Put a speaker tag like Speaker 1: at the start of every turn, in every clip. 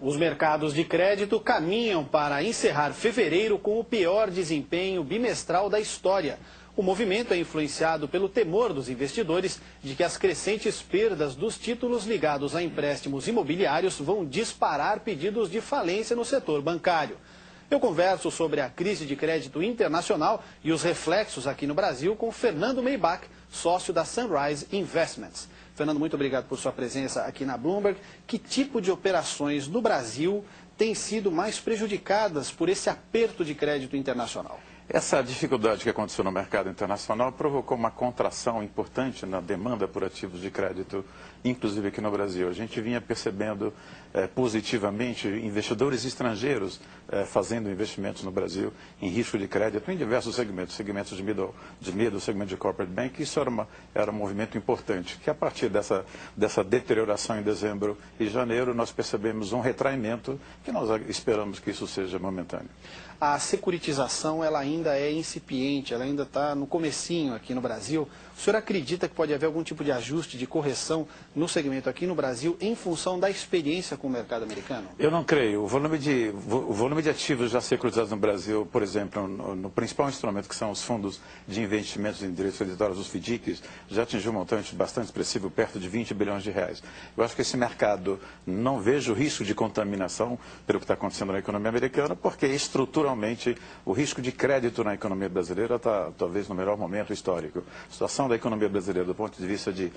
Speaker 1: Os mercados de crédito caminham para encerrar fevereiro com o pior desempenho bimestral da história. O movimento é influenciado pelo temor dos investidores de que as crescentes perdas dos títulos ligados a empréstimos imobiliários vão disparar pedidos de falência no setor bancário. Eu converso sobre a crise de crédito internacional e os reflexos aqui no Brasil com Fernando Maybach, sócio da Sunrise Investments. Fernando, muito obrigado por sua presença aqui na Bloomberg. Que tipo de operações no Brasil têm sido mais prejudicadas por esse aperto de crédito internacional?
Speaker 2: Essa dificuldade que aconteceu no mercado internacional provocou uma contração importante na demanda por ativos de crédito, inclusive aqui no Brasil. A gente vinha percebendo positivamente investidores estrangeiros fazendo investimentos no Brasil em risco de crédito em diversos segmentos, segmentos de middle, segmento de corporate bank. Isso era um movimento importante, que a partir dessa deterioração em dezembro e janeiro, nós percebemos um retraimento que nós esperamos que isso seja momentâneo.
Speaker 1: A securitização ela ainda é incipiente, ela ainda está no comecinho aqui no Brasil. O senhor acredita que pode haver algum tipo de ajuste, de correção no segmento aqui no Brasil em função da experiência com o mercado americano?
Speaker 2: Eu não creio. O volume de ativos já securitizados no Brasil, por exemplo, no principal instrumento que são os fundos de investimentos em direitos creditórios, os FDICs, já atingiu um montante bastante expressivo, perto de 20 bilhões de reais. Eu acho que esse mercado, não vejo risco de contaminação pelo que está acontecendo na economia americana, porque estruturalmente o risco de crédito na economia brasileira está talvez no melhor momento histórico. A situação da economia brasileira do ponto de vista de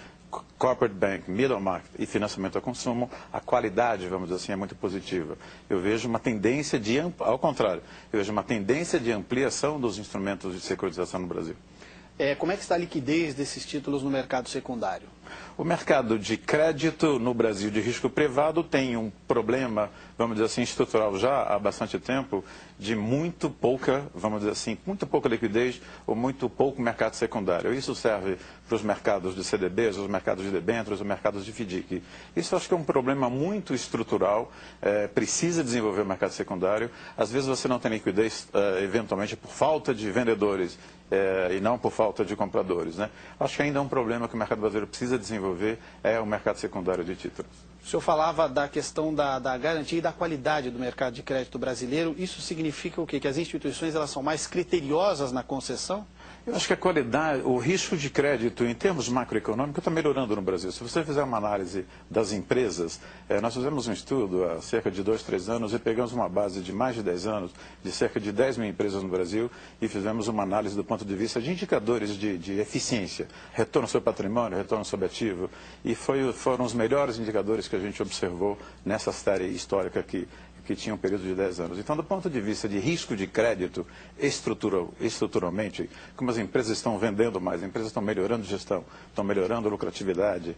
Speaker 2: corporate bank, middle market e financiamento ao consumo, a qualidade, vamos dizer assim, é muito positiva. Eu vejo uma tendência ao contrário, eu vejo uma tendência de ampliação dos instrumentos de securitização no Brasil.
Speaker 1: Como é que está a liquidez desses títulos no mercado secundário?
Speaker 2: O mercado de crédito no Brasil de risco privado tem um problema, vamos dizer assim, estrutural já há bastante tempo, de muito pouca, vamos dizer assim, muito pouca liquidez ou muito pouco mercado secundário. Isso serve para os mercados de CDBs, os mercados de debêntures, os mercados de FDIC. Isso acho que é um problema muito estrutural, precisa desenvolver o mercado secundário. Às vezes você não tem liquidez, eventualmente, por falta de vendedores e não por falta de compradores, né? Acho que ainda é um problema que o mercado brasileiro precisa desenvolver, é o mercado secundário de títulos.
Speaker 1: O senhor falava da questão da garantia e da qualidade do mercado de crédito brasileiro. Isso significa o quê? Que as instituições elas são mais criteriosas na concessão?
Speaker 2: Eu acho que a qualidade, o risco de crédito em termos macroeconômicos está melhorando no Brasil. Se você fizer uma análise das empresas, nós fizemos um estudo há cerca de 2, 3 anos e pegamos uma base de mais de 10 anos, de cerca de 10 mil empresas no Brasil e fizemos uma análise do ponto de vista de indicadores de eficiência, retorno sobre patrimônio, retorno sobre ativo, e foram os melhores indicadores que a gente observou nessa série histórica que tinha um período de 10 anos. Então, do ponto de vista de risco de crédito, estruturalmente, como as empresas estão vendendo mais, as empresas estão melhorando gestão, estão melhorando lucratividade,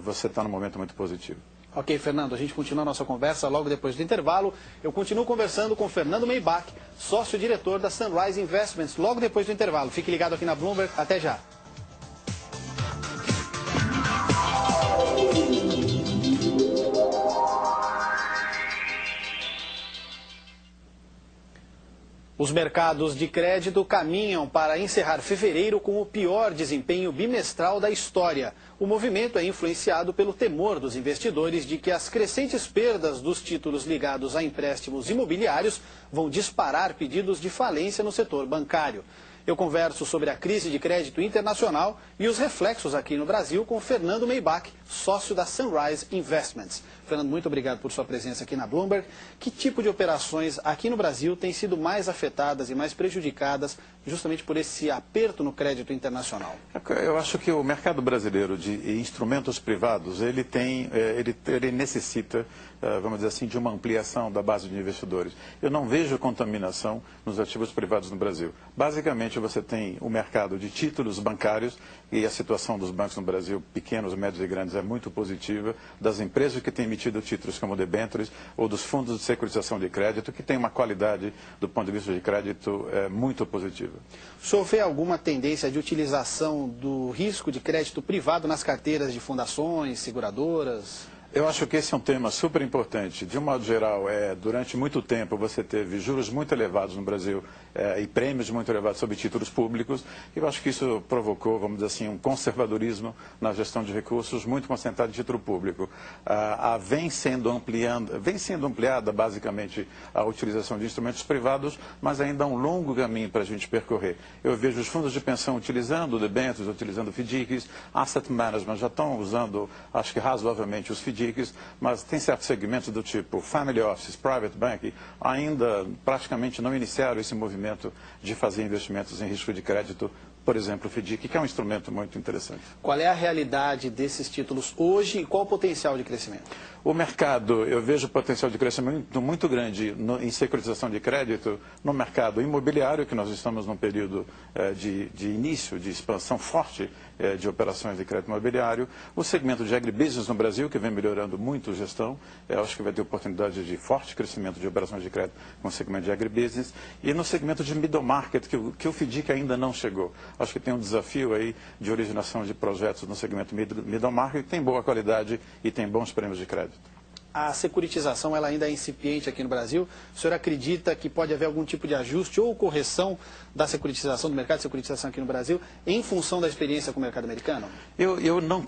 Speaker 2: você está num momento muito positivo.
Speaker 1: Ok, Fernando, a gente continua a nossa conversa logo depois do intervalo. Eu continuo conversando com Fernando Maybach, sócio-diretor da Sunrise Investments, logo depois do intervalo. Fique ligado aqui na Bloomberg. Até já. Os mercados de crédito caminham para encerrar fevereiro com o pior desempenho bimestral da história. O movimento é influenciado pelo temor dos investidores de que as crescentes perdas dos títulos ligados a empréstimos imobiliários vão disparar pedidos de falência no setor bancário. Eu converso sobre a crise de crédito internacional e os reflexos aqui no Brasil com Fernando Maybach, sócio da Sunrise Investments. Fernando, muito obrigado por sua presença aqui na Bloomberg. Que tipo de operações aqui no Brasil têm sido mais afetadas e mais prejudicadas justamente por esse aperto no crédito internacional?
Speaker 2: Eu acho que o mercado brasileiro de instrumentos privados, ele necessita, vamos dizer assim, de uma ampliação da base de investidores. Eu não vejo contaminação nos ativos privados no Brasil. Basicamente, você tem o mercado de títulos bancários e a situação dos bancos no Brasil, pequenos, médios e grandes, é muito positiva, das empresas que têm emitido títulos como debêntures ou dos fundos de securitização de crédito, que tem uma qualidade do ponto de vista de crédito muito positiva.
Speaker 1: O senhor vê alguma tendência de utilização do risco de crédito privado nas carteiras de fundações, seguradoras?
Speaker 2: Eu acho que esse é um tema super importante. De um modo geral, durante muito tempo você teve juros muito elevados no Brasil e prêmios muito elevados sobre títulos públicos. E eu acho que isso provocou, vamos dizer assim, um conservadorismo na gestão de recursos muito concentrado em título público. Vem sendo ampliada basicamente a utilização de instrumentos privados, mas ainda há um longo caminho para a gente percorrer. Eu vejo os fundos de pensão utilizando debêntures, utilizando FDICs, asset management já estão usando, acho que razoavelmente, os FDICs, mas tem certos segmentos do tipo family office, private banking, ainda praticamente não iniciaram esse movimento de fazer investimentos em risco de crédito, por exemplo, o FDIC, que é um instrumento muito interessante.
Speaker 1: Qual é a realidade desses títulos hoje e qual o potencial de crescimento?
Speaker 2: O mercado, eu vejo potencial de crescimento muito grande em securitização de crédito no mercado imobiliário, que nós estamos num período de início, de expansão forte de operações de crédito imobiliário. O segmento de agribusiness no Brasil, que vem melhorando muito a gestão, eu acho que vai ter oportunidade de forte crescimento de operações de crédito com o segmento de agribusiness. E no segmento de middle market, que o FDIC ainda não chegou. Acho que tem um desafio aí de originação de projetos no segmento middle market, que tem boa qualidade e tem bons prêmios de crédito.
Speaker 1: A securitização ela ainda é incipiente aqui no Brasil. O senhor acredita que pode haver algum tipo de ajuste ou correção da securitização, do mercado de securitização aqui no Brasil, em função da experiência com o mercado americano?
Speaker 2: Eu não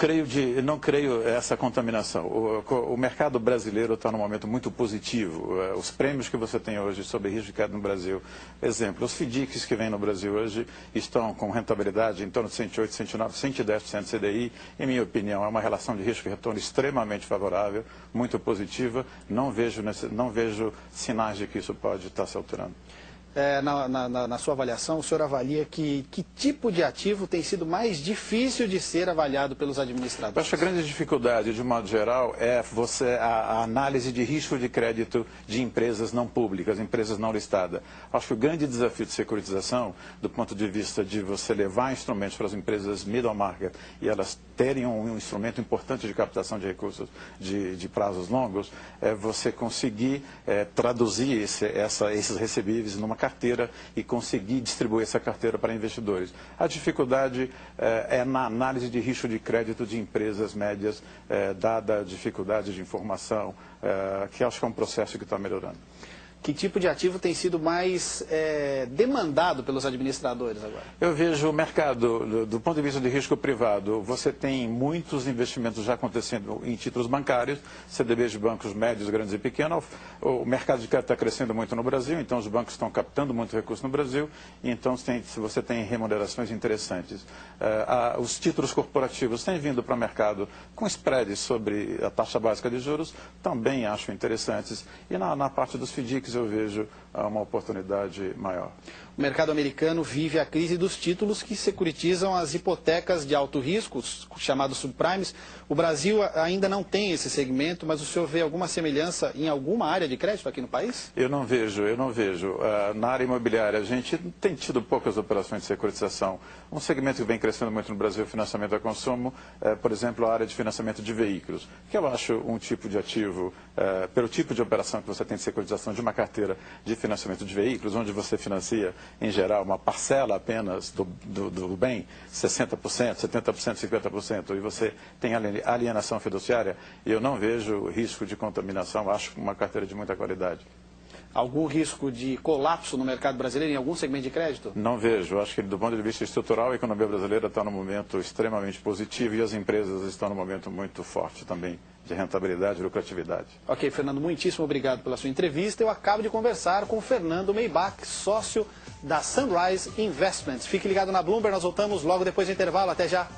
Speaker 2: creio essa contaminação. O mercado brasileiro está num momento muito positivo. Os prêmios que você tem hoje sobre risco de crédito no Brasil, exemplo, os FDICs que vêm no Brasil hoje estão com rentabilidade em torno de 108, 109, 110% CDI. Em minha opinião, é uma relação de risco e retorno extremamente favorável, muito positiva. Não vejo sinais de que isso pode estar se alterando.
Speaker 1: Na sua avaliação, o senhor avalia que tipo de ativo tem sido mais difícil de ser avaliado pelos administradores?
Speaker 2: Eu acho que a grande dificuldade, de um modo geral, é a análise de risco de crédito de empresas não públicas, empresas não listadas. Acho que o grande desafio de securitização, do ponto de vista de você levar instrumentos para as empresas middle market e elas terem um instrumento importante de captação de recursos de prazos longos, é você conseguir traduzir esses recebíveis numa carteira e conseguir distribuir essa carteira para investidores. A dificuldade é na análise de risco de crédito de empresas médias, dada a dificuldade de informação, que acho que é um processo que está melhorando.
Speaker 1: Que tipo de ativo tem sido mais demandado pelos administradores agora?
Speaker 2: Eu vejo o mercado, do ponto de vista de risco privado, você tem muitos investimentos já acontecendo em títulos bancários, CDBs de bancos médios, grandes e pequenos. O mercado de crédito está crescendo muito no Brasil, então os bancos estão captando muito recurso no Brasil, e então você tem remunerações interessantes. Os títulos corporativos têm vindo para o mercado com spreads sobre a taxa básica de juros, também acho interessantes. E na parte dos FDICs, eu vejo uma oportunidade maior.
Speaker 1: O mercado americano vive a crise dos títulos que securitizam as hipotecas de alto risco, os chamados subprimes. O Brasil ainda não tem esse segmento, mas o senhor vê alguma semelhança em alguma área de crédito aqui no país?
Speaker 2: Eu não vejo. Na área imobiliária, a gente tem tido poucas operações de securitização. Um segmento que vem crescendo muito no Brasil é o financiamento a consumo, por exemplo, a área de financiamento de veículos, que eu acho um tipo de ativo, pelo tipo de operação que você tem de securitização de uma carteira de financiamento de veículos, onde você financia, em geral, uma parcela apenas do bem, 60%, 70%, 50%, e você tem alienação fiduciária, eu não vejo risco de contaminação, acho uma carteira de muita qualidade.
Speaker 1: Algum risco de colapso no mercado brasileiro em algum segmento de crédito?
Speaker 2: Não vejo. Acho que do ponto de vista estrutural, a economia brasileira está num momento extremamente positivo e as empresas estão num momento muito forte também de rentabilidade e lucratividade.
Speaker 1: Ok, Fernando, muitíssimo obrigado pela sua entrevista. Eu acabo de conversar com o Fernando Maybach, sócio da Sunrise Investments. Fique ligado na Bloomberg, nós voltamos logo depois do intervalo. Até já.